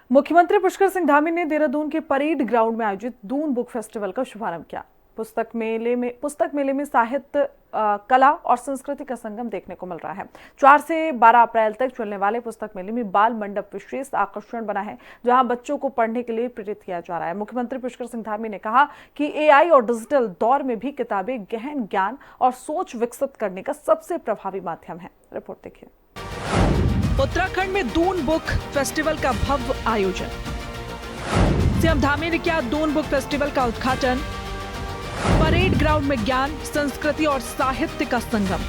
मुख्यमंत्री पुष्कर सिंह धामी ने देहरादून के परेड ग्राउंड में आयोजित दून बुक फेस्टिवल का शुभारंभ किया। पुस्तक मेले में साहित्य, कला और संस्कृति का संगम देखने को मिल रहा है। 4 से 12 अप्रैल तक चलने वाले पुस्तक मेले में बाल मंडप विशेष आकर्षण बना है, जहां बच्चों को पढ़ने के लिए प्रेरित किया जा रहा है। मुख्यमंत्री पुष्कर सिंह धामी ने कहा कि एआई और डिजिटल दौर में भी किताबें गहन ज्ञान और सोच विकसित करने का सबसे प्रभावी माध्यम है। रिपोर्ट देखिए। उत्तराखंड में दून बुक फेस्टिवल का भव्य आयोजन। सीएम धामी ने किया दून बुक फेस्टिवल का उद्घाटन। परेड ग्राउंड में ज्ञान, संस्कृति और साहित्य का संगम।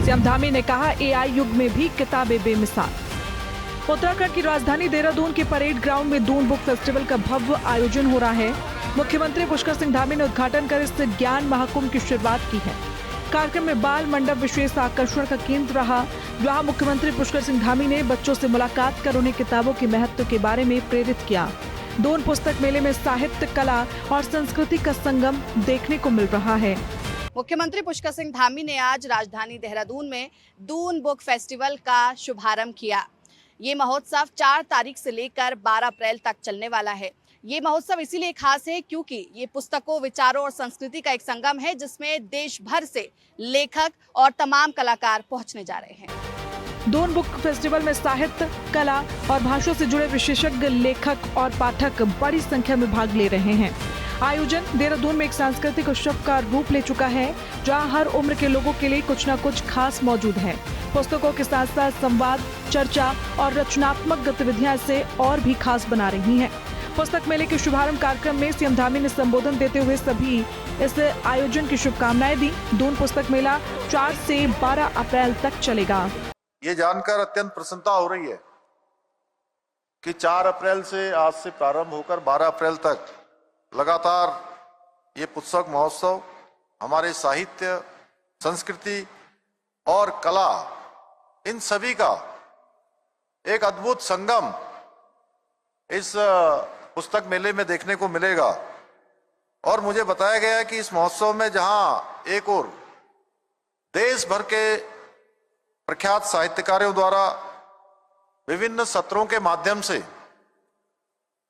सीएम धामी ने कहा, एआई युग में भी किताबें बेमिसाल। उत्तराखंड की राजधानी देहरादून के परेड ग्राउंड में दून बुक फेस्टिवल का भव्य आयोजन हो रहा है। मुख्यमंत्री पुष्कर सिंह धामी ने उद्घाटन कर इस ज्ञान महाकुंभ की शुरुआत की है। कार्यक्रम में बाल मंडप विशेष आकर्षण का केंद्र रहा, जहां मुख्यमंत्री पुष्कर सिंह धामी ने बच्चों से मुलाकात कर उन्हें किताबों के महत्व के बारे में प्रेरित किया। दून पुस्तक मेले में साहित्य, कला और संस्कृति का संगम देखने को मिल रहा है। मुख्यमंत्री पुष्कर सिंह धामी ने आज राजधानी देहरादून में दून बुक फेस्टिवल का शुभारंभ किया। ये महोत्सव 4 तारीख से लेकर 12 अप्रैल तक चलने वाला है। ये महोत्सव इसीलिए खास है क्योंकि ये पुस्तकों, विचारों और संस्कृति का एक संगम है, जिसमें देश भर से लेखक और तमाम कलाकार पहुंचने जा रहे हैं। दून बुक फेस्टिवल में साहित्य, कला और भाषा से जुड़े विशेषज्ञ लेखक और पाठक बड़ी संख्या में भाग ले रहे हैं। आयोजन देहरादून में एक सांस्कृतिक उत्सव का रूप ले चुका है, जहां हर उम्र के लोगों के लिए कुछ न कुछ खास मौजूद है। पुस्तकों के साथ साथ संवाद, चर्चा और रचनात्मक गतिविधियां इसे और भी खास बना रही हैं। पुस्तक मेले के शुभारंभ कार्यक्रम में सीएम धामी ने संबोधन देते हुए सभी इस आयोजन की शुभकामनाएं दी। दून पुस्तक मेला 4 से 12 अप्रैल तक चलेगा। ये जानकर अत्यंत प्रसन्नता हो रही है कि 4 अप्रैल से आज से प्रारंभ होकर 12 अप्रैल तक लगातार ये पुस्तक महोत्सव हमारे साहित्य, संस्कृति और कला, इन सभी का एक अद्भुत संगम इस पुस्तक मेले में देखने को मिलेगा। और मुझे बताया गया है कि इस महोत्सव में जहां एक ओर देश भर के प्रख्यात साहित्यकारों द्वारा विभिन्न सत्रों के माध्यम से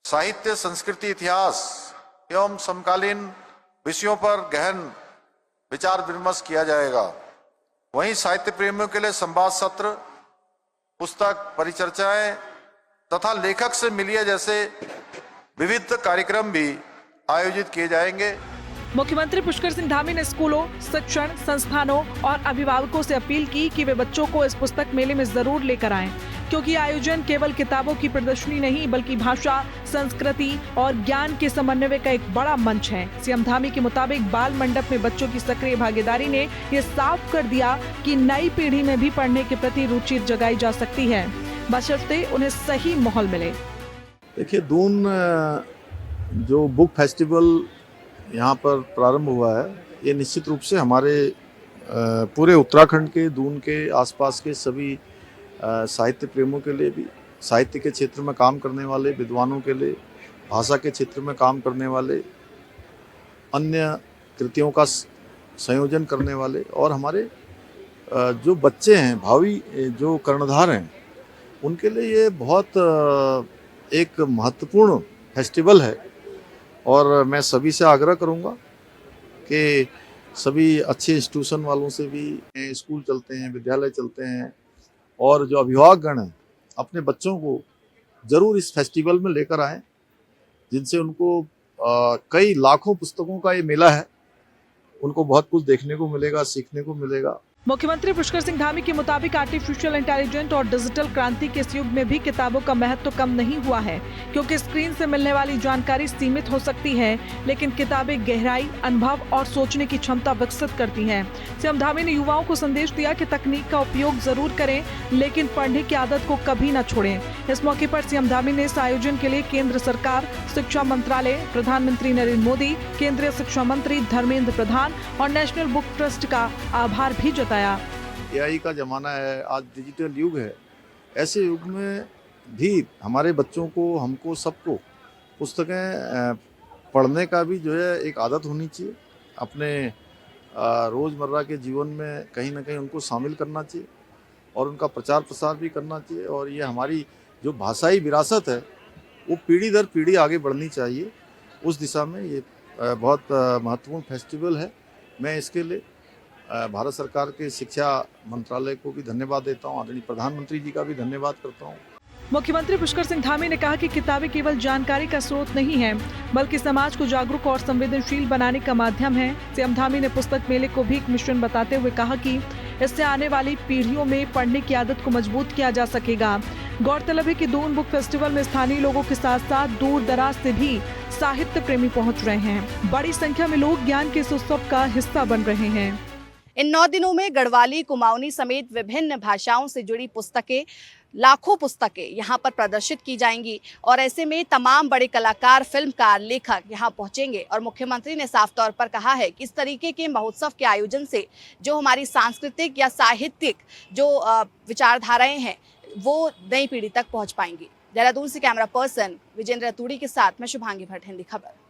साहित्य, संस्कृति, इतिहास एवं समकालीन विषयों पर गहन विचार विमर्श किया जाएगा, वहीं साहित्य प्रेमियों के लिए संवाद सत्र, पुस्तक परिचर्चाएं तथा लेखक से मिलिए जैसे विविध कार्यक्रम भी आयोजित किए जाएंगे। मुख्यमंत्री पुष्कर सिंह धामी ने स्कूलों, शिक्षण संस्थानों और अभिभावकों से अपील की कि वे बच्चों को इस पुस्तक मेले में जरूर लेकर आएं, क्योंकि आयोजन केवल किताबों की प्रदर्शनी नहीं बल्कि भाषा, संस्कृति और ज्ञान के समन्वय का एक बड़ा मंच है। सीएम धामी के मुताबिक बाल मंडप में बच्चों की सक्रिय भागीदारी ने ये साफ कर दिया कि नई पीढ़ी में भी पढ़ने के प्रति रुचि जगाई जा सकती है, बशर्ते उन्हें सही माहौल मिले। देखिए, दून जो बुक फेस्टिवल यहाँ पर प्रारंभ हुआ है, ये निश्चित रूप से हमारे पूरे उत्तराखंड के, दून के आसपास के सभी साहित्य प्रेमियों के लिए भी, साहित्य के क्षेत्र में काम करने वाले विद्वानों के लिए, भाषा के क्षेत्र में काम करने वाले, अन्य कृतियों का संयोजन करने वाले और हमारे जो बच्चे हैं, भावी जो कर्णधार हैं, उनके लिए ये बहुत एक महत्वपूर्ण फेस्टिवल है। और मैं सभी से आग्रह करूंगा कि सभी अच्छे इंस्टीट्यूशन वालों से भी, स्कूल चलते हैं, विद्यालय चलते हैं, और जो अभिभावकगण हैं अपने बच्चों को ज़रूर इस फेस्टिवल में लेकर आएं, जिनसे उनको कई लाखों पुस्तकों का ये मेला है, उनको बहुत कुछ देखने को मिलेगा, सीखने को मिलेगा। मुख्यमंत्री पुष्कर सिंह धामी के मुताबिक आर्टिफिशियल इंटेलिजेंस और डिजिटल क्रांति के इस युग में भी किताबों का महत्व कम नहीं हुआ है, क्योंकि स्क्रीन से मिलने वाली जानकारी सीमित हो सकती है, लेकिन किताबें गहराई, अनुभव और सोचने की क्षमता विकसित करती हैं। सीएम धामी ने युवाओं को संदेश दिया कि तकनीक का उपयोग जरूर करें, लेकिन पढ़ने की आदत को कभी न छोड़ें। इस मौके पर सीएम धामी ने इस आयोजन के लिए केंद्र सरकार, शिक्षा मंत्रालय, प्रधानमंत्री नरेंद्र मोदी, केंद्रीय शिक्षा मंत्री धर्मेंद्र प्रधान और नेशनल बुक ट्रस्ट का आभार भी जताया। एआई का ज़माना है, आज डिजिटल युग है। ऐसे युग में भी हमारे बच्चों को, हमको, सबको पुस्तकें पढ़ने का भी जो है एक आदत होनी चाहिए। अपने रोज़मर्रा के जीवन में कहीं ना कहीं उनको शामिल करना चाहिए और उनका प्रचार प्रसार भी करना चाहिए। और ये हमारी जो भाषाई विरासत है वो पीढ़ी दर पीढ़ी आगे बढ़नी चाहिए। उस दिशा में ये बहुत महत्वपूर्ण फेस्टिवल है। मैं इसके लिए भारत सरकार के शिक्षा मंत्रालय को भी धन्यवाद देता हूँ, आदरणीय प्रधानमंत्री जी का भी धन्यवाद करता हूँ। मुख्यमंत्री पुष्कर सिंह धामी ने कहा कि किताबें केवल जानकारी का स्रोत नहीं है, बल्कि समाज को जागरूक और संवेदनशील बनाने का माध्यम है। सीएम धामी ने पुस्तक मेले को भी एक मिशन बताते हुए कहा कि इससे आने वाली पीढ़ियों में पढ़ने की आदत को मजबूत किया जा सकेगा। गौरतलब है कि दून बुक फेस्टिवल में स्थानीय लोगों के साथ साथ दूर दराज से भी साहित्य प्रेमी पहुंच रहे हैं। बड़ी संख्या में लोग ज्ञान के इस उत्सव का हिस्सा बन रहे हैं। इन 9 दिनों में गढ़वाली, कुमाऊनी समेत विभिन्न भाषाओं से जुड़ी पुस्तकें, लाखों पुस्तकें यहाँ पर प्रदर्शित की जाएंगी और ऐसे में तमाम बड़े कलाकार, फिल्मकार, लेखक यहाँ पहुंचेंगे। और मुख्यमंत्री ने साफ तौर पर कहा है कि इस तरीके के महोत्सव के आयोजन से जो हमारी सांस्कृतिक या साहित्यिक जो विचारधाराएं हैं वो नई पीढ़ी तक पहुंच पाएंगी। देहरादून से कैमरा पर्सन विजेंद्र तुड़ी के साथ मैं शुभांगी भट्ट, हिंदी खबर।